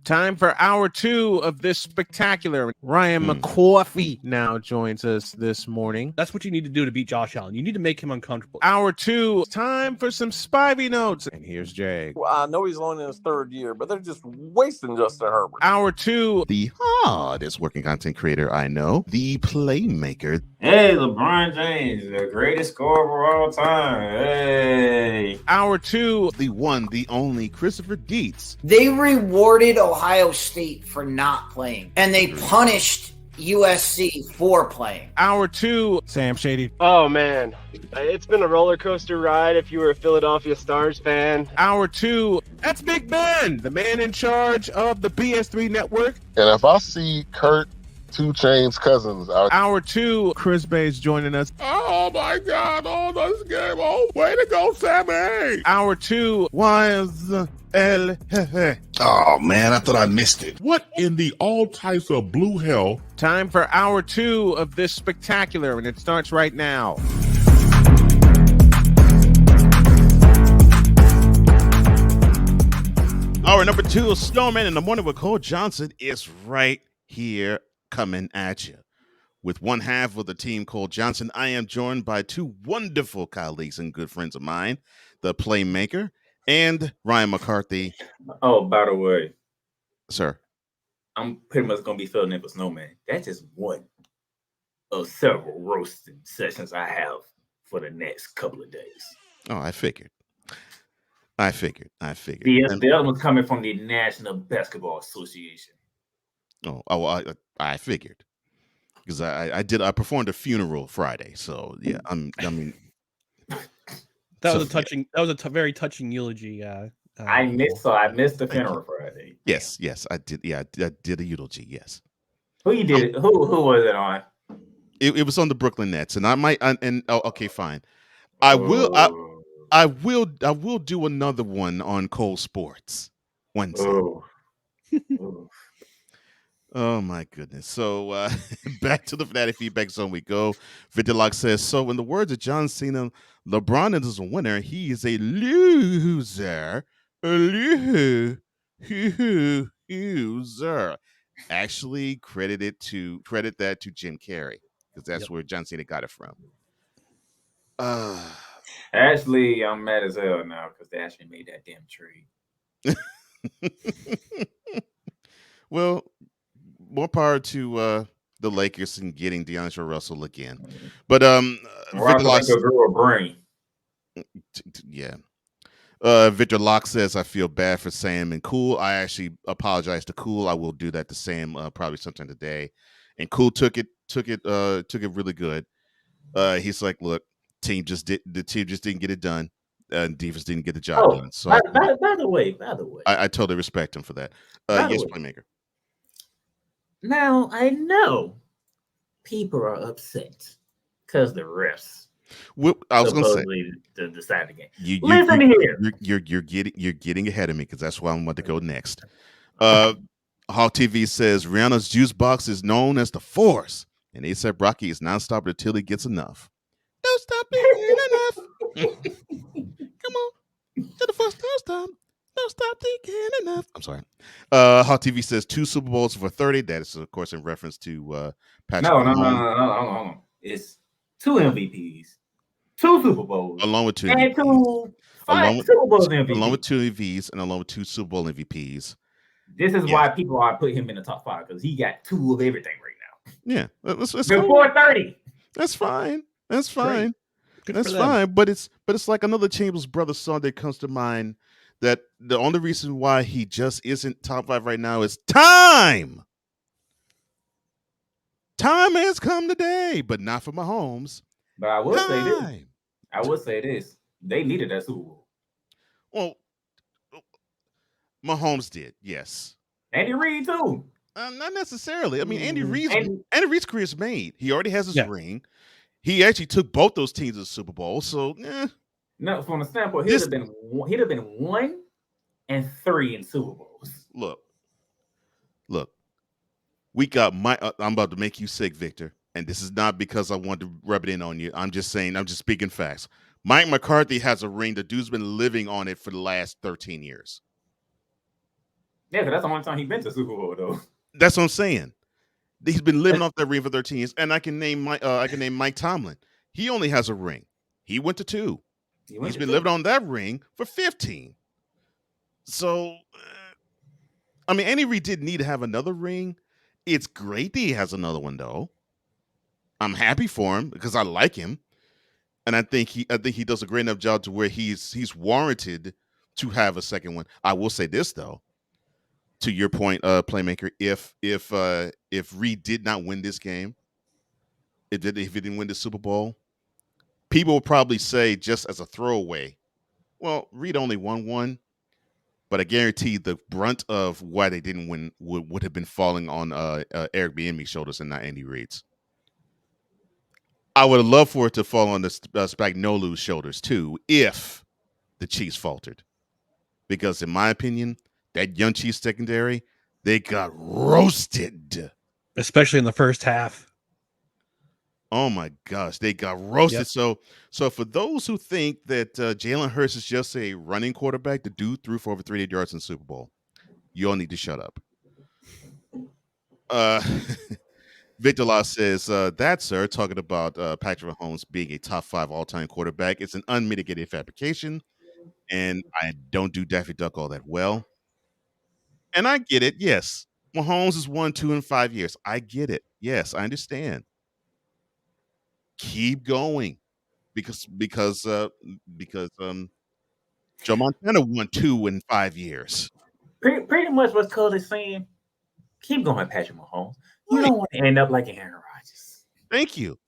Time for hour 2 of this spectacular. Ryan McCoffey now joins us this morning. That's what you need to do to beat Josh Allen. You need to make him uncomfortable. Hour 2, time for some Spivey notes. And here's Jag. Well, I know he's only in his third year, but they're just wasting Justin Herbert. Hour 2, the hardest working content creator I know, the playmaker. Hey, LeBron James, the greatest scorer of all time. Hey. Hour 2, the one, the only Christopher Dietz. They rewarded Ohio State for not playing, and they punished USC for playing. Hour 2, Sam Shady. Oh, man. It's been a roller coaster ride if you were a Philadelphia Stars fan. Hour 2, that's Big Ben, the man in charge of the BS3 network. And if I see Kurt 2 Chainz Cousins out. Hour 2, Chris Bay's joining us. Oh my God, oh, this game. Oh, way to go, Sammy. Hour 2, was El Jefe. Oh man, I thought I missed it. What in the all types of blue hell? Time for hour 2 of this spectacular, and it starts right now. Hour number 2 of Snowman in the Morning with Cole Johnson is right here coming at you. With one half of the team, Cole Johnson, I am joined by 2 wonderful colleagues and good friends of mine, the Playmaker and Ryan McCarthy. Oh, by the way, sir, I'm pretty much going to be filling in for Snowman. That's just one of several roasting sessions I have for the next couple of days. Oh, I figured. The other one's coming from the National Basketball Association. I figured. Because I performed a funeral Friday, so yeah, That was a very touching eulogy. I missed the funeral Friday. Yes, I did. Yeah, I did a eulogy. Yes. Who you did it? Who was it on? It was on the Brooklyn Nets, and I might. Okay, fine. I will do another one on Cole Sports Wednesday. Oh my goodness. So back to the Fanatic Feedback Zone we go. Vidalock says, so in the words of John Cena, LeBron is a winner. He is a loser. A loser. Actually, credit that to Jim Carrey, because that's where John Cena got it from. Actually, I'm mad as hell now because they actually made that damn trade. Well, more power to the Lakers and getting DeAndre Russell again. But Victor grew a brain. Yeah. Victor Locke says, I feel bad for Sam and Cool. I actually apologize to Cool. I will do that to Sam probably sometime today. And Cool took it really good. He's like, look, the team just didn't get it done. And defense didn't get the job done. So by the way, I totally respect him for that. Yes, Playmaker. Now I know people are upset because the refs. Well, I was going to say decide the game. Listen here, you're getting ahead of me because that's why I'm about to go next. Hawk TV says Rihanna's juice box is known as the Force, and ASAP Rocky is nonstop until he gets enough. Don't stop thinking enough. Come on, to the first time. Don't stop thinking enough. I'm sorry. Hot TV says 2 Super Bowls for 30. That is, of course, in reference to Patrick. No. It's 2 MVPs, 2 Super Bowls, along with 2 and MVPs. 5 Super Bowls MVPs, along with 2 MVPs, and along with 2 Super Bowl MVPs. This is why people are putting him in the top 5 because he got 2 of everything right now. Yeah, that's before 30. That's fine. That's fine. Good That's fine. But it's like another Chambers Brothers song that comes to mind. That the only reason why he just isn't top 5 right now is time. Time has come today, but not for Mahomes. But I will say this. They needed that Super Bowl. Well, Mahomes did, yes. Andy Reid too. Not necessarily. I mean, Andy Reid's career is made. He already has his ring. He actually took both those teams to the Super Bowl. So, No, from the standpoint, he'd have been 1 and 3 in Super Bowls. Look. We got I'm about to make you sick, Victor, and this is not because I want to rub it in on you. I'm just speaking facts. Mike McCarthy has a ring. The dude's been living on it for the last 13 years. Yeah, 'cause that's the only time he's been to Super Bowl though. That's what I'm saying. He's been living off that ring for 13 years, and I can name Mike Tomlin. He only has a ring. He went to 2. He's been living on that ring for 15. So, I mean, Andy Reid didn't need to have another ring. It's great that he has another one, though. I'm happy for him because I like him, and I think he does a great enough job to where he's warranted to have a second one. I will say this though, to your point, playmaker, if Reid did not win this game, if he didn't win the Super Bowl, people will probably say just as a throwaway, well, Reid only won one, but I guarantee the brunt of why they didn't win would have been falling on Eric Bieniemy's shoulders and not Andy Reid's. I would have loved for it to fall on the Spagnuolo's shoulders too, if the Chiefs faltered, because in my opinion, that young Chiefs secondary, they got roasted, especially in the first half. Oh my gosh, they got roasted. Yep. So for those who think that Jalen Hurts is just a running quarterback, the dude threw for over 300 yards in the Super Bowl. You all need to shut up. Victor Law says, that, sir, talking about Patrick Mahomes being a top 5 all-time quarterback, it's an unmitigated fabrication, and I don't do Daffy Duck all that well. And I get it, yes. Mahomes is 1, 2, and 5 years. I get it. Yes, I understand. Keep going. Because Joe Montana won 2 in 5 years. Pretty much what Cole is saying. Keep going, Patrick Mahomes. You don't want to end up like Aaron Rodgers. Thank you.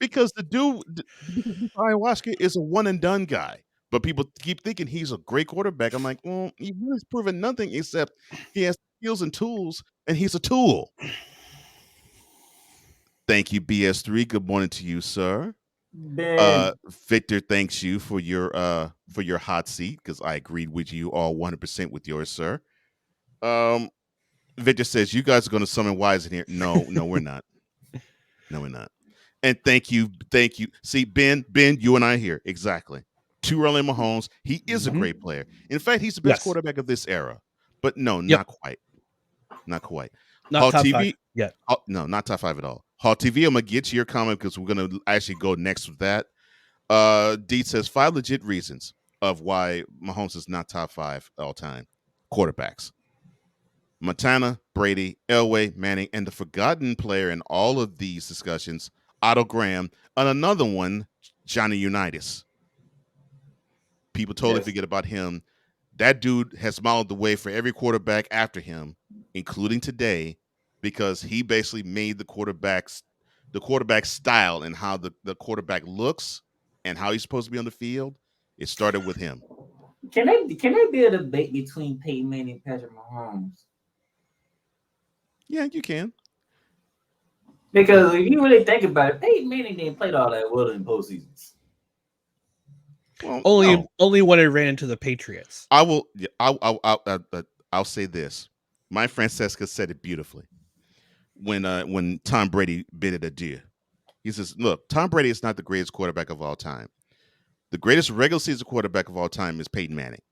Because the dude, ayahuasca is a one and done guy. But people keep thinking he's a great quarterback. I'm like, well, he's proven nothing except he has skills and tools, and he's a tool. Thank you, BS3. Good morning to you, sir. Victor thanks you for your hot seat, because I agreed with you all 100% with yours, sir. Victor says you guys are going to summon Wise in here. No, we're not. No, we're not. And thank you. See, Ben, you and I here exactly. Too early, Mahomes. He is a great player. In fact, he's the best quarterback of this era. But no, not quite. Not quite. Not top 5 yet. No, not top 5 at all. Hall TV, I'm going to get to your comment because we're going to actually go next with that. Deed says 5 legit reasons of why Mahomes is not top 5 all-time quarterbacks. Montana, Brady, Elway, Manning, and the forgotten player in all of these discussions, Otto Graham, and another one, Johnny Unitas. People totally forget about him. That dude has modeled the way for every quarterback after him, including today, because he basically made the quarterback style and how the quarterback looks and how he's supposed to be on the field. It started with him. Can there be a debate between Peyton Manning and Patrick Mahomes? Yeah, you can. Because if you really think about it, Peyton Manning didn't play all that well in postseasons. Well, only when it ran into the Patriots. I'll say this. My Francesca said it beautifully when Tom Brady bid it adieu. He says, look, Tom Brady is not the greatest quarterback of all time. The greatest regular season quarterback of all time is Peyton Manning.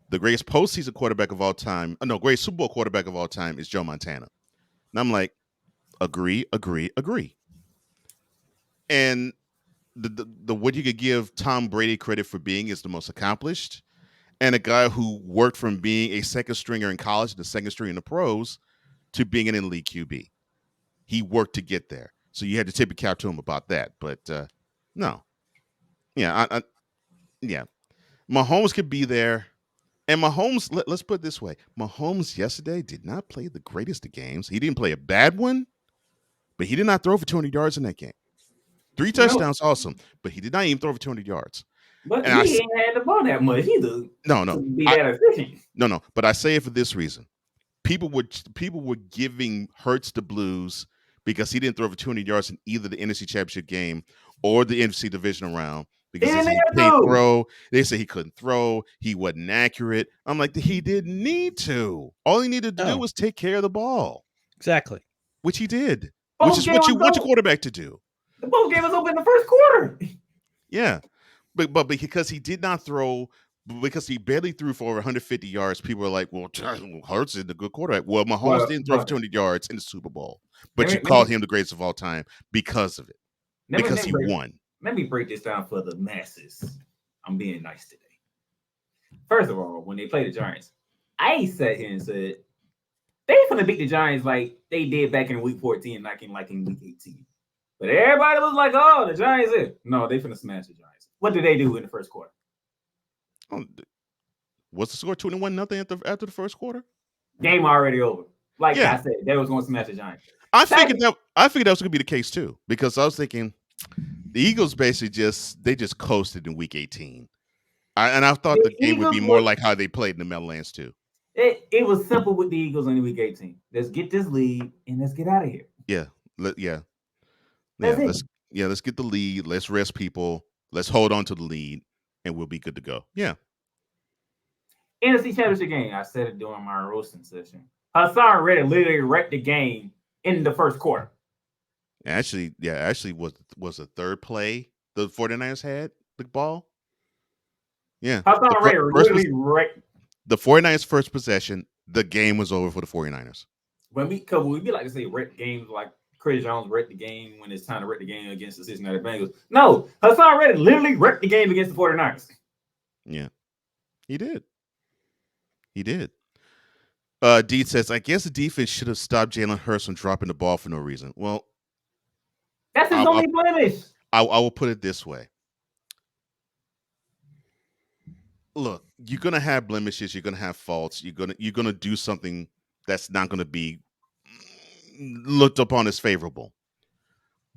The greatest postseason quarterback of all time, greatest Super Bowl quarterback of all time is Joe Montana. And I'm like, agree. And the what you could give Tom Brady credit for being is the most accomplished, and a guy who worked from being a second stringer in college, the second string in the pros, to being an elite QB. He worked to get there. So you had to tip your cap to him about that. But no. Yeah, yeah. Mahomes could be there. And Mahomes, let's put it this way. Mahomes yesterday did not play the greatest of games. He didn't play a bad one, but he did not throw for 200 yards in that game. 3 touchdowns, awesome. But he did not even throw for 200 yards. But he ain't had the ball that much either. No. Be that efficient. No. But I say it for this reason. People were giving Hurts the blues because he didn't throw for 200 yards in either the NFC Championship game or the NFC Divisional round. Because he couldn't throw. They say he couldn't throw. He wasn't accurate. I'm like, he didn't need to. All he needed to do was take care of the ball. Exactly. Which he did. Which is what you want your quarterback to do. The ball game was open in the first quarter. Yeah. But because he did not throw because he barely threw for over 150 yards, people are like, well, Hurts is a good quarterback. Well, Mahomes didn't throw for 200 yards in the Super Bowl, but you called him the greatest of all time because of it, because he won. Let me break this down for the masses. I'm being nice today. First of all, when they play the Giants, I sat here and said, they finna beat the Giants like they did back in week 14, like in week 18. But everybody was like, oh, the Giants is. No, they finna smash the Giants. What did they do in the first quarter? What's the score? 21-0 after the first quarter? Game already over. I said, they was going to smash the Giants. I figured that was going to be the case too, because I was thinking the Eagles basically just coasted in week 18. I thought the game would be more like how they played in the Meadowlands too. It was simple with the Eagles in week 18. Let's get this lead and let's get out of here. Let's get the lead. Let's rest people. Let's hold on to the lead, and we'll be good to go. Yeah. NFC Championship game. I said it during my roasting session. Hassan Reddick literally wrecked the game in the first quarter. Actually was the third play the 49ers had the ball. Yeah. Hassan Reddick literally wrecked. The 49ers' first possession, the game was over for the 49ers. When we like to say wreck games like Chris Jones wrecked the game when it's time to wreck the game against the Cincinnati Bengals. No, Hassan Reddick literally wrecked the game against the 49ers. Yeah, he did. Deed says, I guess the defense should have stopped Jalen Hurts from dropping the ball for no reason. Well, that's his only blemish. I will put it this way. Look, you're gonna have blemishes, you're gonna have faults, you're gonna do something that's not gonna be looked upon as favorable.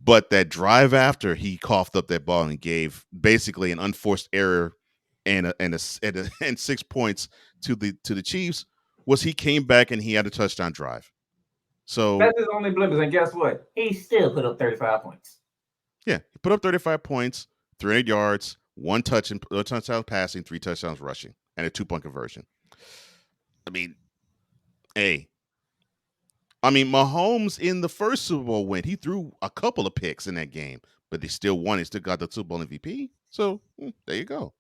But that drive after he coughed up that ball and gave basically an unforced error and 6 points to the Chiefs was he came back and he had a touchdown drive. So that's his only blemish, and guess what? He still put up 35 points. Yeah, he put up 35 points, 300 yards. 1 touchdown passing, 3 touchdowns rushing, and a 2-point conversion. I mean, Mahomes in the first Super Bowl win, he threw a couple of picks in that game, but they still won. He still got the Super Bowl MVP. So there you go.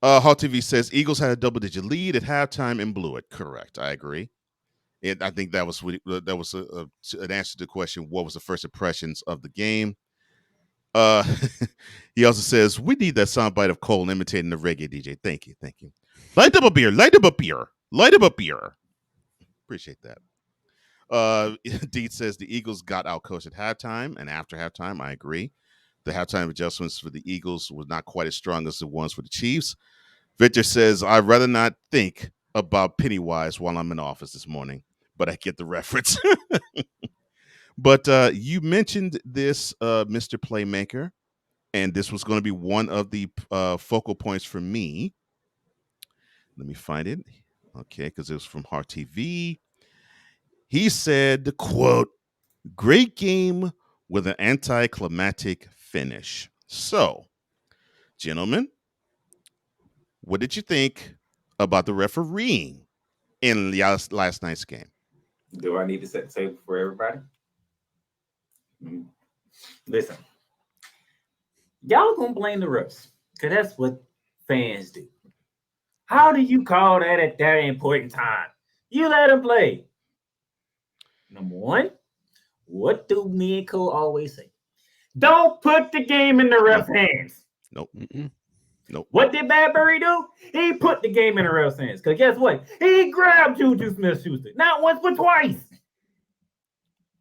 Hall TV says Eagles had a double-digit lead at halftime and blew it. Correct, I agree. And I think that was an answer to the question: what was the first impressions of the game? He also says we need that soundbite of Cole imitating the reggae DJ. Thank you. Light up a beer. Appreciate that. Deed says the Eagles got outcoached at halftime, and after halftime, I agree. The halftime adjustments for the Eagles was not quite as strong as the ones for the Chiefs. Victor says I'd rather not think about Pennywise while I'm in office this morning, but I get the reference. But you mentioned this, Mr. Playmaker, and this was going to be one of the focal points for me. Let me find it. Okay, because it was from Heart TV. He said, quote, great game with an anticlimactic finish. So, gentlemen, what did you think about the refereeing in last night's game? Do I need to set the table for everybody? Listen, y'all gonna blame the refs because that's what fans do. How do you call that at that important time? You let them play. Number one, what do me and Cole always say? Don't put the game in the ref's hands. Nope. What did Badbury do? He put the game in the ref's hands. Because guess what? He grabbed Juju Smith-Schuster. Not once, but twice.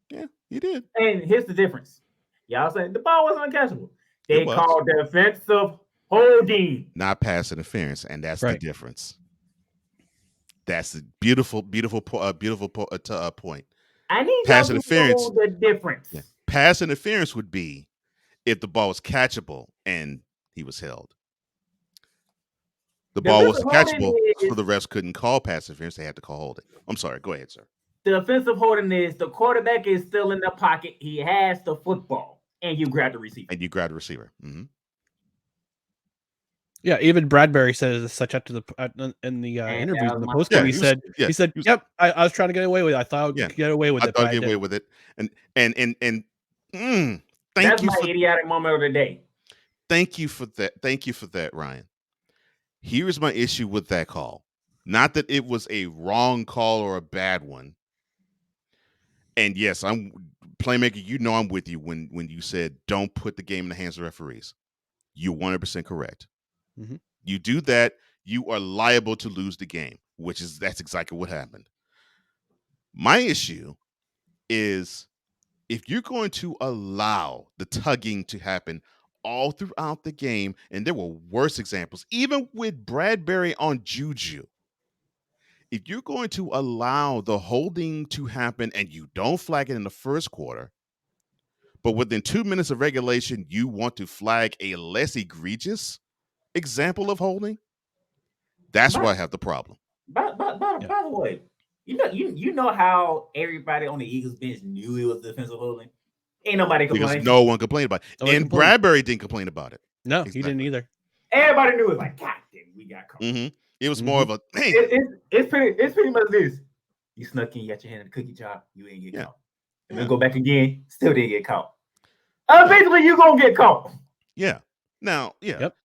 Yeah, he did. And here's the difference. Y'all saying the ball wasn't uncatchable. They called defensive holding. Not pass interference, and that's the difference. That's a beautiful point. I need pass y'all to know the difference. Yeah. Pass interference would be if the ball was catchable and he was held. The ball wasn't catchable, so the refs couldn't call pass interference. They had to call holding. I'm sorry. Go ahead, sir. The offensive holding is the quarterback is still in the pocket. He has the football, and you grab the receiver. Mm-hmm. Yeah, even Bradbury said as such after the interviews in the post game. He said, "Yep, I was trying to get away with it. I thought I could get away with it. I thought I'd get away with it." And that's my idiotic moment of the day. Thank you for that. Thank you for that, Ryan. Here's my issue with that call. Not that it was a wrong call or a bad one. And yes, I'm Playmaker, you know I'm with you when you said don't put the game in the hands of referees. You're 100% correct. Mm-hmm. You do that, you are liable to lose the game, that's exactly what happened. My issue is if you're going to allow the tugging to happen all throughout the game, and there were worse examples, even with Bradbury on Juju, if you're going to allow the holding to happen and you don't flag it in the first quarter, but within 2 minutes of regulation, you want to flag a less egregious example of holding, that's where I have the problem. By the way, you know how everybody on the Eagles bench knew it was defensive holding? Ain't nobody complained. Because no one complained about it. And Bradbury didn't complain about it. No, he didn't either. Everybody knew it. Like, God damn, we got caught. Mm-hmm. It was more of a, man. It's pretty much this. You snuck in, you got your hand in the cookie jar, you ain't get caught. And then go back again, still didn't get caught. Basically, you're going to get caught. Yeah. Now, yeah. Yep.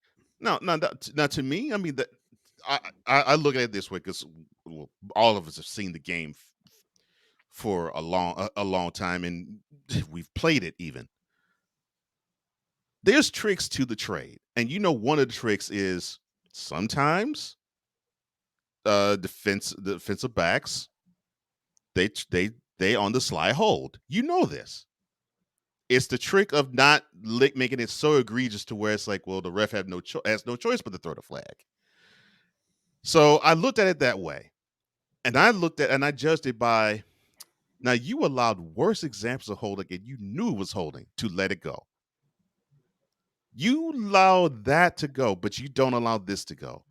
Now, to me, I mean, I look at it this way because all of us have seen the game for a long time, and we've played it even. There's tricks to the trade, and one of the tricks is sometimes defensive backs they on the sly hold. You know this. It's the trick of not making it so egregious to where it's like, well, the ref has no choice but to throw the flag. So I looked at it that way, and I judged it by. Now you allowed worse examples of holding, and you knew it was holding to let it go. You allow that to go, but you don't allow this to go.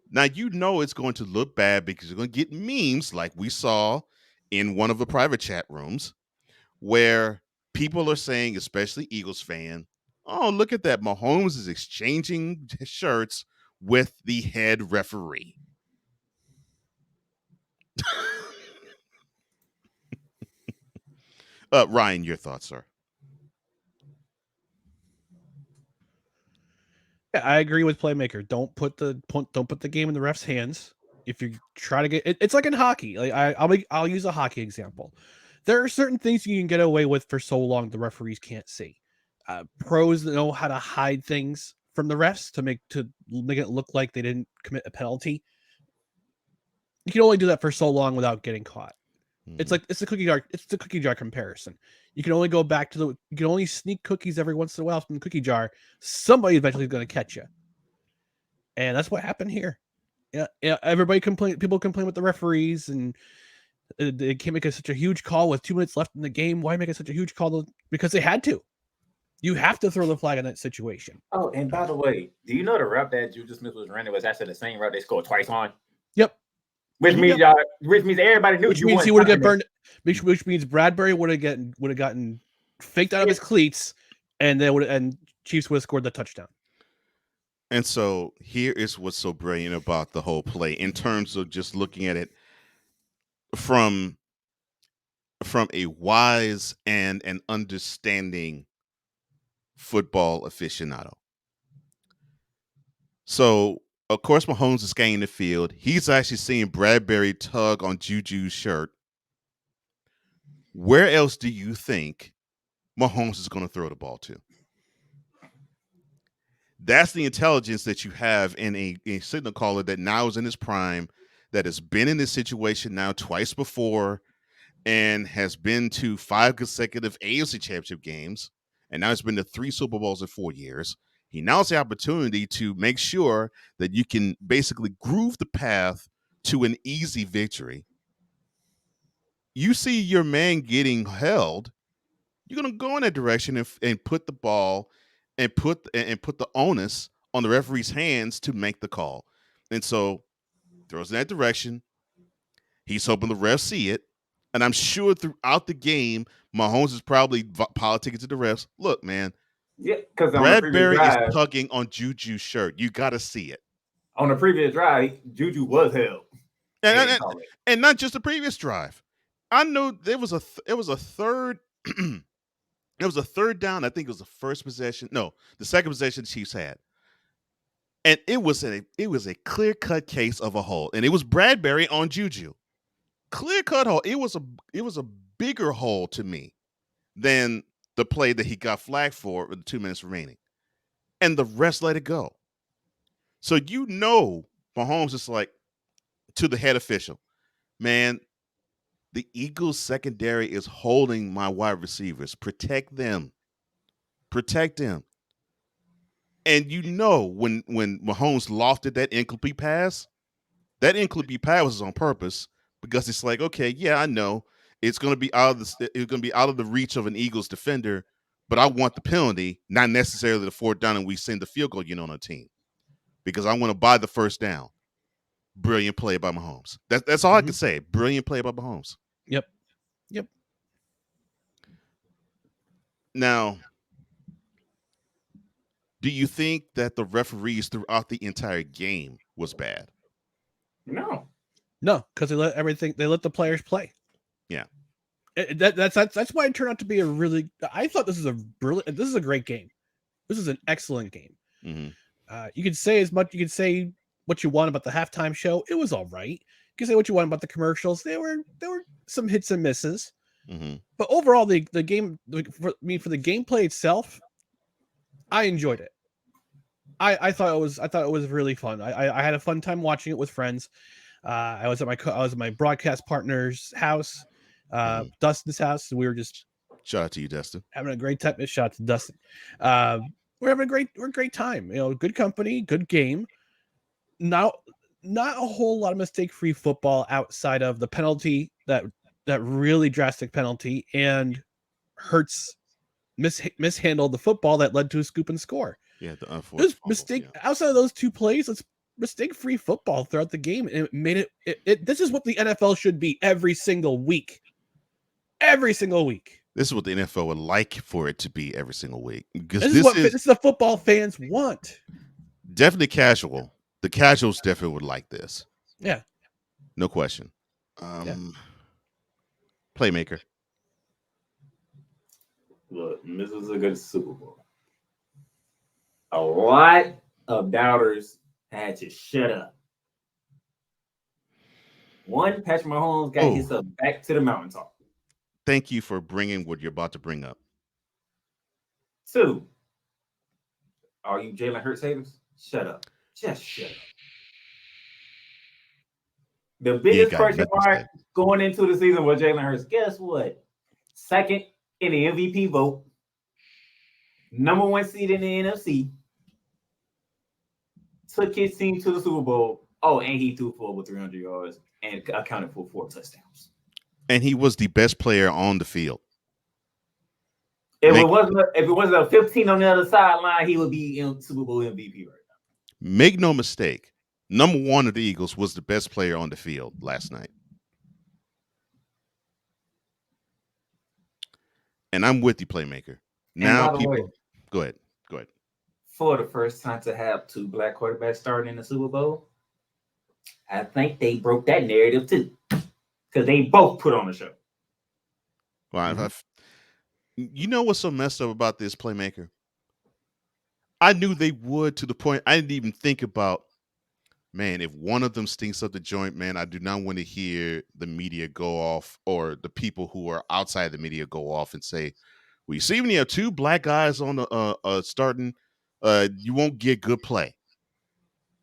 Now it's going to look bad because you're going to get memes like we saw in one of the private chat rooms where people are saying, especially Eagles fan, oh, look at that. Mahomes is exchanging shirts with the head referee. Ryan, your thoughts, sir? Yeah, I agree with Playmaker. Don't put the game in the ref's hands. If you try to get it's like in hockey. Like I'll use a hockey example. There are certain things you can get away with for so long the referees can't see. Pros know how to hide things from the refs to make it look like they didn't commit a penalty. You can only do that for so long without getting caught. It's like it's the cookie jar comparison. You can only go back to you can only sneak cookies every once in a while from the cookie jar. Somebody eventually is going to catch you. And that's what happened here. Yeah, people complain with the referees, and they can't make such a huge call with 2 minutes left in the game. Why make it such a huge call? Because they had to. You have to throw the flag in that situation. Oh, and by the way, do you know the route that Juju Smith was running was actually the same route they scored twice on? Yep. Which means everybody knew. Which means he would have got burned. Which means Bradbury would have gotten faked out of his cleats, and Chiefs would have scored the touchdown. And so here is what's so brilliant about the whole play in terms of just looking at it from a wise and an understanding football aficionado. So, of course, Mahomes is scanning the field. He's actually seeing Bradbury tug on Juju's shirt. Where else do you think Mahomes is going to throw the ball to? That's the intelligence that you have in a signal caller that now is in his prime, that has been in this situation now twice before, and has been to 5 consecutive AFC Championship games, and now it's been to 3 Super Bowls in 4 years. He now has the opportunity to make sure that you can basically groove the path to an easy victory. You see your man getting held, you're going to go in that direction and put the ball and put the onus on the referee's hands to make the call. And so throws in that direction. He's hoping the refs see it. And I'm sure throughout the game, Mahomes is probably politicking to the refs. Look, man. Yeah, because Bradbury is tugging on Juju's shirt. You got to see it. On the previous drive, Juju was held. And not just the previous drive. I know there was a third it was a third down. I think it was the first possession. No, the second possession the Chiefs had. And it was a clear cut case of a hole, and it was Bradbury on Juju. Clear cut hole. It was a bigger hole to me than the play that he got flagged for with the 2 minutes remaining, and the rest let it go. So Mahomes is like to the head official, man. The Eagles secondary is holding my wide receivers. Protect them. Protect them. And when Mahomes lofted that incomplete pass was on purpose because it's like, okay, yeah, I know it's going to be out of the reach of an Eagles defender, but I want the penalty, not necessarily the fourth down, and we send the field goal unit on the team because I want to buy the first down. Brilliant play by Mahomes. That's all I can say. Brilliant play by Mahomes. Yep. Now, do you think that the referees throughout the entire game was bad? No, because they let the players play. Yeah. That's why it turned out to be I thought this is a great game. This is an excellent game. Mm-hmm. You can say what you want about the halftime show. It was all right. You can say what you want about the commercials. There were some hits and misses. Mm-hmm. But overall, the game, for the gameplay itself, I enjoyed it. I thought it was really fun. I had a fun time watching it with friends. I was at my broadcast partner's house, Dustin's house. And we were just shout out to you, Dustin. Having a great time. Shout out to Dustin. We're having a great time. Good company, good game. Not a whole lot of mistake-free football outside of the penalty that really drastic penalty, and Hurts mishandled the football that led to a scoop and score. Yeah, the unfortunate mistake outside of those two plays. It's mistake-free football throughout the game, and it made it. This is what the NFL should be every single week. Every single week. This is what the NFL would like for it to be every single week. Because this is the football fans want. Definitely casual. The casuals definitely would like this. Yeah. No question. Playmaker. Look, this was a good Super Bowl. A lot of doubters had to shut up. One, Patrick Mahomes got himself back to the mountaintop. Thank you for bringing what you're about to bring up. Two, are you Jalen Hurts haters? Shut up. Just shut up. The biggest question mark going into the season was Jalen Hurts. Guess what? Second in the MVP vote. Number 1 seed in the NFC. Took his team to the Super Bowl. Oh, and he threw for over 300 yards and accounted for 4 touchdowns. And he was the best player on the field. If it wasn't a 15 on the other sideline, he would be in Super Bowl MVP right now. Make no mistake, number 1 of the Eagles was the best player on the field last night. And I'm with you, Playmaker. Now, go ahead. For the first time to have 2 black quarterbacks starting in the Super Bowl, I think they broke that narrative too, because they both put on the show. Well, you know what's so messed up about this, Playmaker? I knew they would, to the point I didn't even think about, man, if one of them stinks up the joint, man, I do not want to hear the media go off, or the people who are outside the media go off and say, well, you see, when you have 2 black guys on the starting, you won't get good play.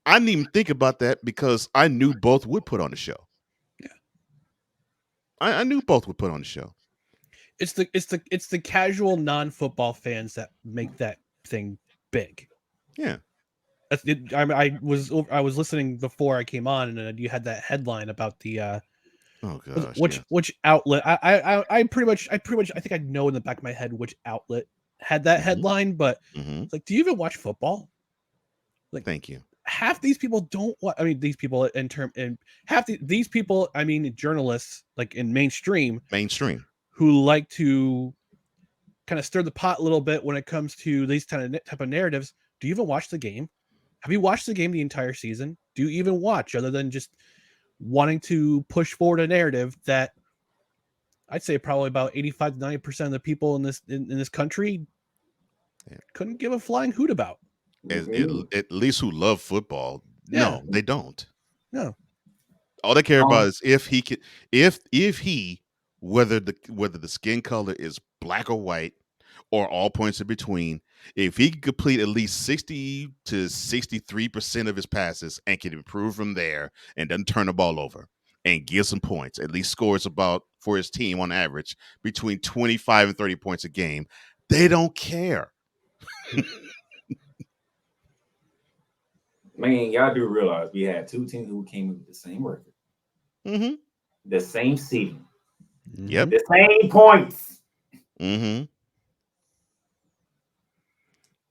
I didn't even think about that because I knew both would put on the show. Yeah, I knew both would put on the show. It's the casual non-football fans that make that thing big. Yeah. I was listening before I came on, and you had that headline about the which outlet. I pretty much I think I know in the back of my head which outlet had that headline, but it's like, do you even watch football? Like, thank you. Half these people don't watch. I mean, these people these people. I mean, journalists like in mainstream who like to kind of stir the pot a little bit when it comes to these type of narratives. Do you even watch the game? Have you watched the game the entire season? Do you even watch, other than just wanting to push forward a narrative that I'd say probably about 85 to 90% of the people in this country couldn't give a flying hoot about? at least who love football. Yeah. No, they don't. No. All they care about is if he can, if he, whether the skin color is black or white or all points in between, if he can complete at least 60 to 63% of his passes and can improve from there and doesn't turn the ball over and give some points, at least scores about for his team on average between 25 and 30 points a game, they don't care. Man, y'all do realize we had two teams who came with the same record, Mm-hmm. the same seeding, Yep. the same points. Mm-hmm.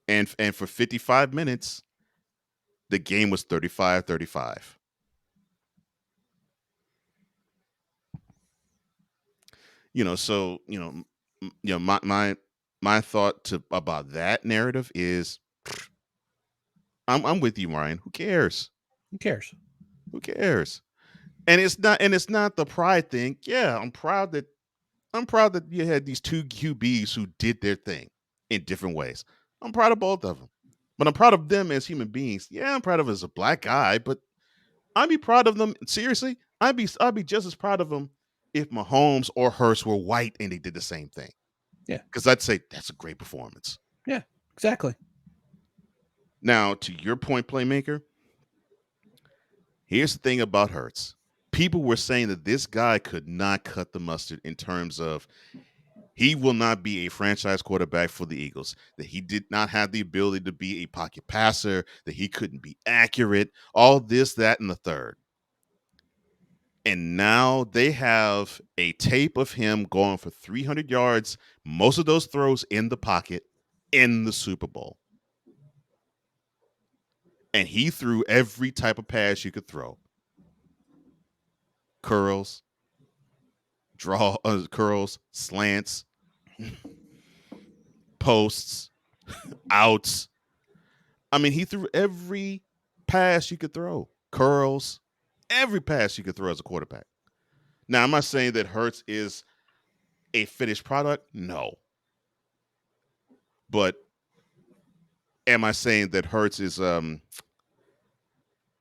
And for 55 minutes, the game was 35-35. So my thought about that narrative is, I'm with you, Ryan. Who cares? Who cares? Who cares? And it's not the pride thing. Yeah, I'm proud that you had these two QBs who did their thing in different ways. I'm proud of both of them. But I'm proud of them as human beings. Yeah, I'm proud of them as a black guy, but I'd be proud of them. Seriously, I'd be just as proud of them if Mahomes or Hurst were white and they did the same thing. Yeah. Because I'd say that's a great performance. Yeah, exactly. Now, to your point, Playmaker, here's the thing about Hurts. People were saying that this guy could not cut the mustard in terms of he will not be a franchise quarterback for the Eagles, that he did not have the ability to be a pocket passer, that he couldn't be accurate, all this, that, and the third. And now they have a tape of him going for 300 yards, most of those throws in the pocket in the Super Bowl. And he threw every type of pass you could throw. Curls, curls, slants, posts, outs. I mean, he threw every pass you could throw. Curls, every pass you could throw as a quarterback. Now, I'm not saying that Hurts is a finished product. No. But am I saying that Hurts is not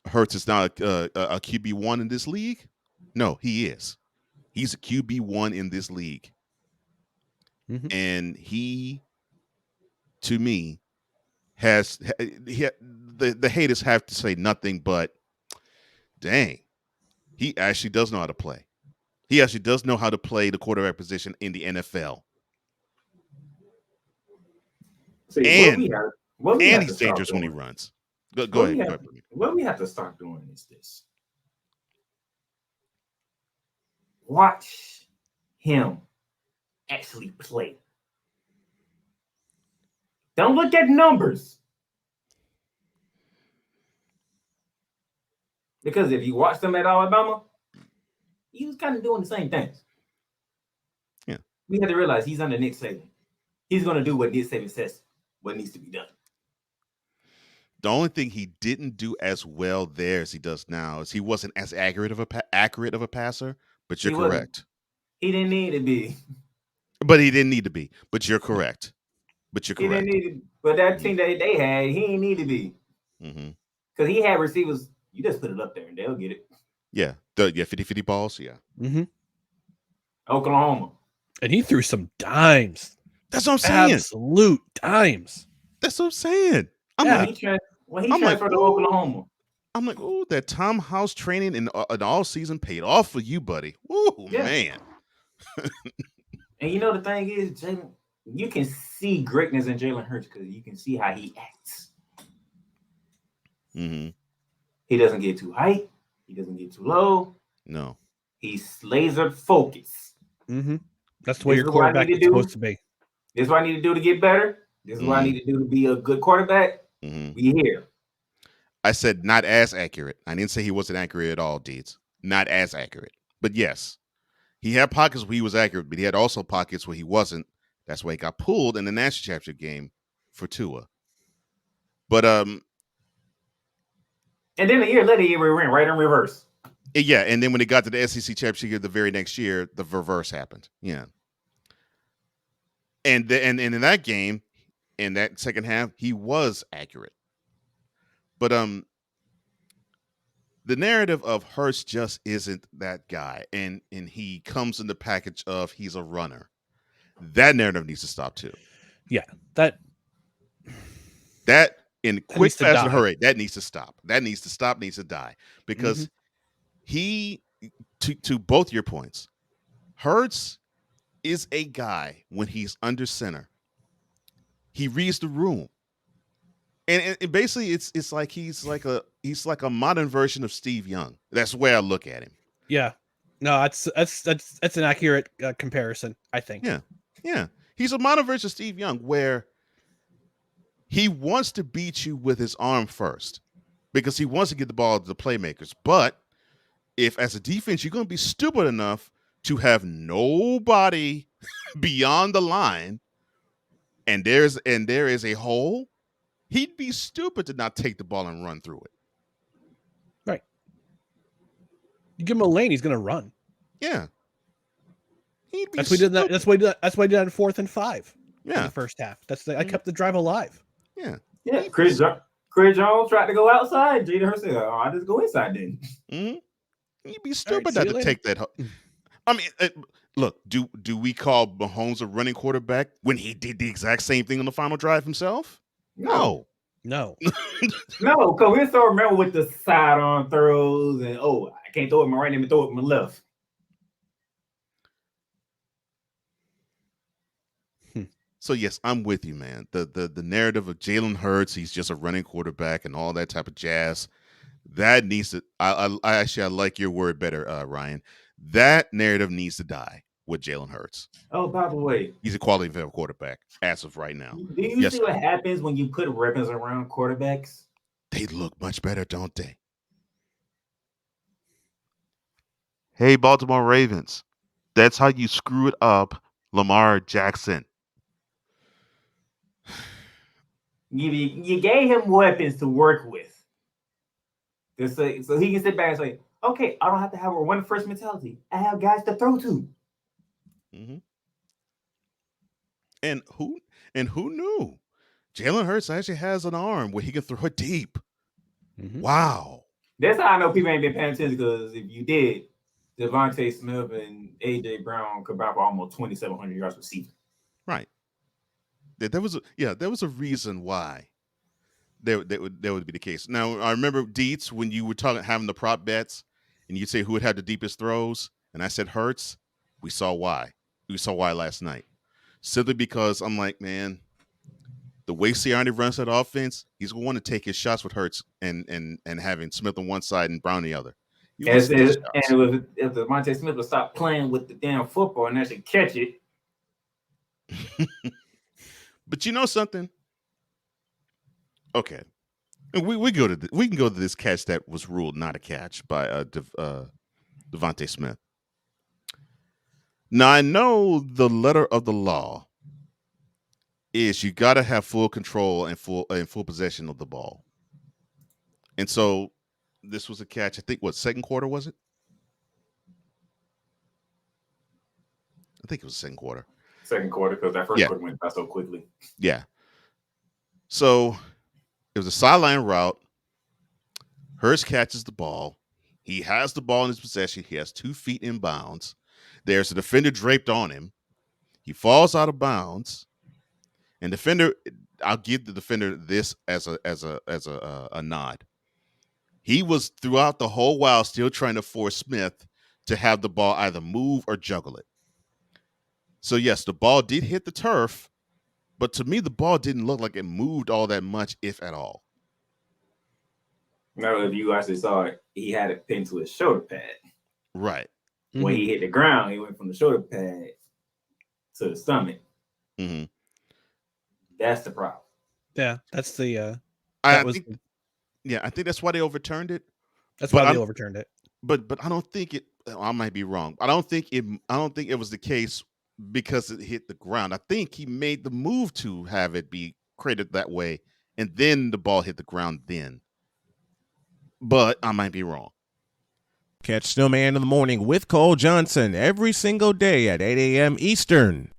a QB1 in this league? No, he is. He's a QB1 in this league. Mm-hmm. And he, to me, the haters have to say nothing but, dang, he actually does know how to play. He actually does know how to play the quarterback position in the NFL. See, And he's he's dangerous when he runs. Go ahead. What we have to start doing is this. Watch him actually play. Don't look at numbers. Because if you watch them at Alabama, he was kind of doing the same things. Yeah. We had to realize he's under Nick Saban. He's going to do what Nick Saban says, what needs to be done. The only thing he didn't do as well there as he does now is he wasn't as accurate of a passer, but you're correct. He didn't need to be. But he didn't need to be. But you're correct. He didn't need to, but that team that they had, he didn't need to be. Because he had receivers, you just put it up there and they'll get it. Yeah. 50-50 balls, yeah. Mm-hmm. Oklahoma. And he threw some dimes. That's what I'm saying. Absolute dimes. That's what I'm saying. He transferred to Oklahoma. I'm like, oh, that Tom House training in an all season paid off for you, buddy. Oh, yeah. Man. And you know the thing is, Jalen, you can see greatness in Jalen Hurts because you can see how he acts. Mm-hmm. He doesn't get too high. He doesn't get too low. No. He's laser focused. Mm-hmm. That's the way your quarterback is supposed to be. This is what I need to do to get better. This is what I need to do to be a good quarterback. Be here. I said not as accurate. I didn't say he wasn't accurate at all, Deeds. Not as accurate. But yes, he had pockets where he was accurate, but he had also pockets where he wasn't. That's why he got pulled in the national championship game for Tua. But and then a year later, he went right in reverse. Yeah, and then when it got to the SEC championship the very next year, the reverse happened. Yeah. And in that game, in that second half, he was accurate. But the narrative of Hurts just isn't that guy, and he comes in the package of he's a runner. That narrative needs to stop too. Yeah, that in quick, needs to fast, and die. hurry. That needs to stop. That needs to stop. Needs to die because he, to both your points, Hurts is a guy when he's under center. He reads the room. And basically, it's like he's like a modern version of Steve Young. That's the way I look at him. Yeah, no, that's an accurate comparison, I think. Yeah. He's a modern version of Steve Young, where he wants to beat you with his arm first because he wants to get the ball to the playmakers. But if, as a defense, you're going to be stupid enough to have nobody beyond the line, and there is a hole, he'd be stupid to not take the ball and run through it. Right. You give him a lane, he's going to run. Yeah. That's what he did. That's what he did on 4th and 5. Yeah. In the first half. I kept the drive alive. Yeah. Yeah. Chris Jones tried to go outside. Jalen Hurts said, "Oh, I just go inside then." You'd be stupid not to take that. I mean, look, do we call Mahomes a running quarterback when he did the exact same thing on the final drive himself? No. No, because we still remember with the sidearm throws and I can't throw it my right, let me throw it my left. So yes, I'm with you, man. The narrative of Jalen Hurts, he's just a running quarterback and all that type of jazz, that needs to. I like your word better, Ryan. That narrative needs to die with Jalen Hurts. Oh, by the way, he's a quality NFL quarterback as of right now. Do you see what happens when you put weapons around quarterbacks? They look much better, don't they? Hey, Baltimore Ravens, that's how you screw it up, Lamar Jackson. You gave him weapons to work with. So he can sit back and say, okay, I don't have to have a run first mentality. I have guys to throw to. And who knew? Jalen Hurts actually has an arm where he can throw it deep. Wow. That's how I know people ain't been paying attention, because if you did, Devontae Smith and AJ Brown combined for almost 2,700 yards receiving. Right. There was a reason why that would be the case. Now, I remember, Dietz, when you were having the prop bets and you'd say who would have the deepest throws, and I said Hurts. We saw why. We saw why last night. Simply because I'm like, man, the way Sirianni runs that offense, he's going to want to take his shots with Hurts and having Smith on one side and Brown on the other. And if Devontae Smith would stop playing with the damn football and actually catch it. But you know something? Okay, we can go to this catch that was ruled not a catch by Devontae Smith. Now, I know the letter of the law is you got to have full control and full possession of the ball, and so this was a catch. I think second quarter was it? I think it was second quarter. Second quarter, because that first quarter went by so quickly. Yeah. So it was a sideline route. Hurts catches the ball. He has the ball in his possession. He has 2 feet in bounds. There's a defender draped on him. He falls out of bounds. And I'll give the defender this as a nod. He was throughout the whole while still trying to force Smith to have the ball either move or juggle it. So yes, the ball did hit the turf, but to me, the ball didn't look like it moved all that much, if at all. No, if you actually saw it, he had it pinned to his shoulder pad. Right. When he hit the ground, he went from the shoulder pad to the stomach. That's the problem. Yeah, that's the. I think that's why they overturned it. That's why they overturned it. But I don't think it. I might be wrong. I don't think it was the case because it hit the ground. I think he made the move to have it be created that way, and then the ball hit the ground then. But I might be wrong. Catch Snowman in the Morning with Cole Johnson every single day at 8 a.m. Eastern